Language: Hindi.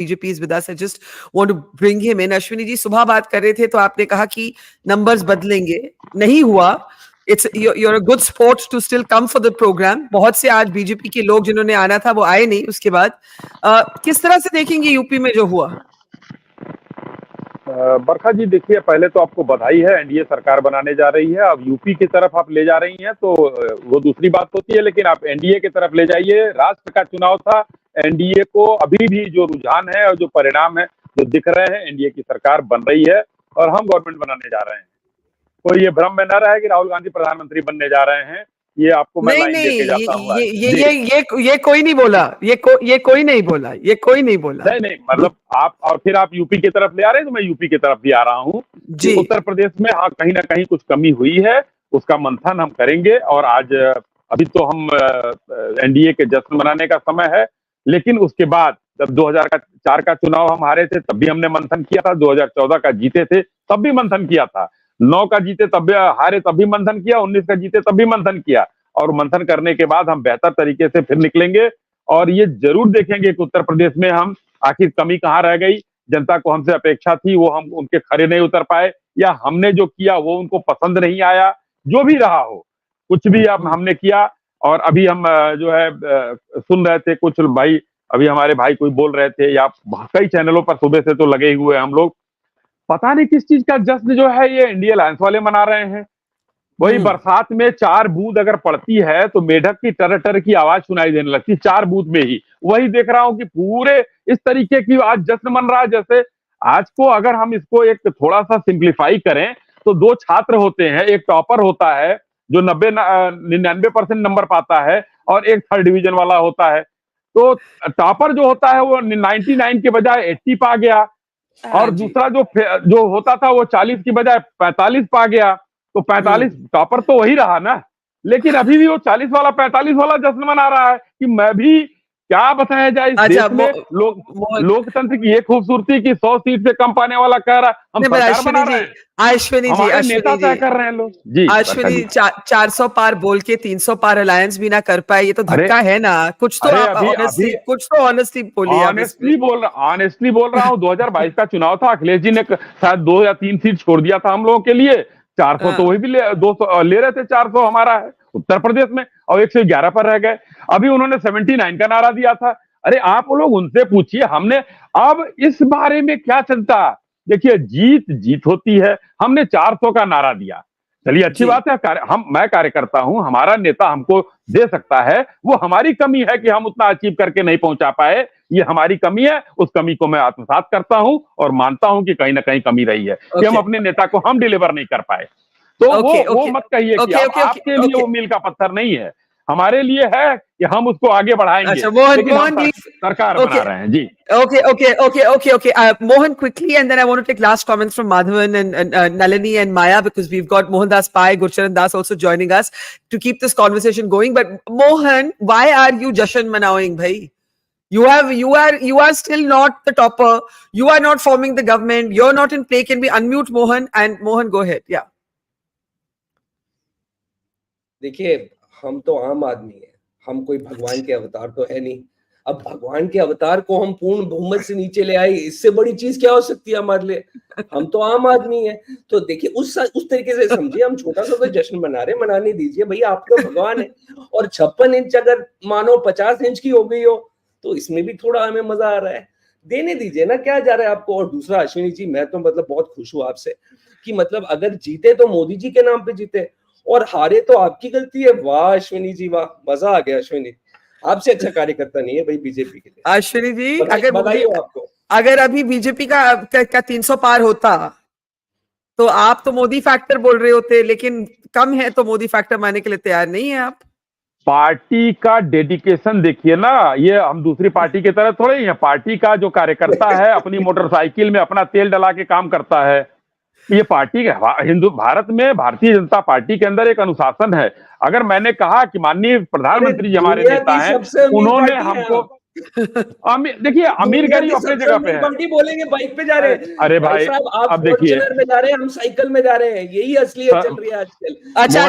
BJP is with us. I just want to bring him in. Ashwini ji सुबह बात कर रहे थे तो आपने कहा कि नंबर्स बदलेंगे, नहीं हुआ. You're a good sport to still come for the program. बहुत से आज बीजेपी के लोग जिन्होंने आना था वो आए नहीं. उसके बाद किस तरह से देखेंगे यूपी में जो हुआ? बरखा जी देखिए, पहले तो आपको बधाई है, एनडीए सरकार बनाने जा रही है. अब यूपी की तरफ आप ले जा रही हैं तो वो दूसरी बात होती है, लेकिन आप एनडीए की तरफ ले जाइए. राष्ट्र का चुनाव था. एनडीए को अभी भी जो रुझान है और जो परिणाम है जो दिख रहे हैं, एनडीए की सरकार बन रही है और हम गवर्नमेंट बनाने जा रहे हैं. कोई ये भ्रम में न रहे कि राहुल गांधी प्रधानमंत्री बनने जा रहे हैं. ये आपको मैं लाइन देके जाता हूं. ये कोई नहीं बोला. ये कोई नहीं बोला. ये कोई नहीं बोला. नहीं मतलब आप और फिर आप यूपी की तरफ ले आ रहे हैं तो मैं यूपी की तरफ भी आ रहा हूँ. उत्तर प्रदेश में कहीं ना कहीं कुछ कमी हुई है, उसका मंथन हम करेंगे. और आज अभी तो हम एनडीए के जश्न मनाने का समय है, लेकिन उसके बाद जब 2004 का चुनाव हम हारे थे तब भी हमने मंथन किया था. 2014 का जीते थे तब भी मंथन किया था. 9 का जीते तब भी हारे तब भी मंथन किया. 19 का जीते तब भी मंथन किया. और मंथन करने के बाद हम बेहतर तरीके से फिर निकलेंगे और ये जरूर देखेंगे कि उत्तर प्रदेश में हम आखिर कमी कहाँ रह गई. जनता को हमसे अपेक्षा थी, वो हम उनके खरे नहीं उतर पाए, या हमने जो किया वो उनको पसंद नहीं आया. जो भी रहा हो, कुछ भी अब हमने किया. और अभी हम जो है सुन रहे थे कुछ भाई, अभी हमारे भाई कोई बोल रहे थे, या कई चैनलों पर सुबह से तो लगे हुए हम लोग, पता नहीं किस चीज का जश्न जो है ये इंडिया अलायंस वाले मना रहे हैं. वही बरसात में 4 बूंद अगर पड़ती है तो मेढक की टर टर की आवाज सुनाई देने लगती, 4 बूंद में ही. वही देख रहा हूं कि पूरे इस तरीके की आज जश्न मन रहा है. जैसे आज को अगर हम इसको एक थोड़ा सा सिंप्लीफाई करें तो 2 छात्र होते हैं, एक टॉपर होता है जो 99% नंबर पाता है और एक थर्ड डिवीजन वाला होता है. तो टॉपर जो होता है वो 99 के बजाय 80 पा गया, और दूसरा जो होता था वो 40 की बजाय 45 पा गया. तो 45 टॉपर तो वही रहा ना, लेकिन अभी भी वो 40 वाला 45 वाला जश्न मना रहा है कि मैं भी क्या बताया जाए. इस देश में लोकतंत्र की ये खूबसूरती की 100 सीट से कम पाने वाला कह रहा हम सरकार बना रहे हैं. अश्विनी जी नेता तय कर रहे हैं लोग जी. अश्विनी 400 पार बोल के 300 पार अलायंस भी ना कर पाए, ये तो धक्का है ना. कुछ तो ऑनेस्टली बोलिए. ऑनेस्टली बोल रहा हूँ. 2022 का चुनाव था, अखिलेश जी ने शायद 2 या 3 सीट छोड़ दिया था हम लोगों के लिए. 400 तो वही भी 200 ले रहे थे. 400 हमारा है उत्तर प्रदेश में और 111 पर रह गए. अभी उन्होंने 79 का नारा दिया था. अरे आप लोग उनसे पूछिए, हमने अब इस बारे में क्या चिंता. देखिए जीत होती है. हमने 400 का नारा दिया, चलिए अच्छी बात है. मैं कार्यकर्ता हूं, हमारा नेता हमको दे सकता है. वो हमारी कमी है कि हम उतना अचीव करके नहीं पहुंचा पाए. ये हमारी कमी है, उस कमी को मैं आत्मसात करता हूं और मानता हूं कि कहीं ना कहीं कमी रही है कि हम अपने नेता को हम डिलीवर नहीं कर पाए. तो वो मत कहिए कि आपके लिए वो मील का पत्थर नहीं है, हमारे लिए है कि हम उसको आगे बढ़ाएंगे. लेकिन हम सरकार बना रहे हैं जी. Okay. Mohan, quickly, and then I want to take last comments from Madhavan and Nalini and Maya, because we've got Mohan Das Pai, Gurcharan Das also joining us to keep this conversation going. But Mohan, why are you Jashan manawing, bhai? You are still not the topper. You are not forming the government. You're not in play. Can we unmute Mohan? And Mohan, go ahead. Yeah. देखिए, हम तो आम आदमी हैं, हम कोई भगवान के अवतार तो है नहीं. अब भगवान के अवतार को हम पूर्ण बहुमत से नीचे ले आए, इससे बड़ी चीज क्या हो सकती है हमारे लिए. हम तो आम आदमी हैं. तो देखिए उस तरीके से समझिए, हम छोटा सा तो जश्न मना रहे, मनाने दीजिए भैया. आप तो भगवान है. और 56 इंच अगर मानो 50 इंच की हो गई हो तो इसमें भी थोड़ा हमें मजा आ रहा है. देने दीजिए ना, क्या जा रहा है आपको. और दूसरा अश्विनी जी, मैं तो मतलब बहुत खुश हूँ आपसे कि मतलब अगर जीते तो मोदी जी के नाम पे जीते और हारे तो आपकी गलती है. वाह अश्विनी जी, वाह, मजा आ गया अश्विनी. आपसे अच्छा कार्यकर्ता नहीं है भाई बीजेपी के लिए. अश्विनी जी, अगर अभी बीजेपी का 300 पार होता तो आप तो मोदी फैक्टर बोल रहे होते, लेकिन कम है तो मोदी फैक्टर मानने के लिए तैयार नहीं है आप. पार्टी का डेडिकेशन देखिए ना, ये हम दूसरी पार्टी की तरह थोड़े ही है. पार्टी का जो कार्यकर्ता है अपनी मोटरसाइकिल में अपना तेल डला के काम करता है. ये पार्टी भारत में भारतीय जनता पार्टी के अंदर एक अनुशासन है. अगर मैंने कहा कि माननीय प्रधानमंत्री जी हमारे नेता हैं, उन्होंने हमको देखिए अमीर गरीब अपने जगह पे है. पार्टी बोलेंगे बाइक पे जा रहे हैं. अरे भाई, आप देखिए, में जा रहे हैं, हम साइकिल में जा रहे हैं. यही असलियत चल रही है आजकल. अच्छा.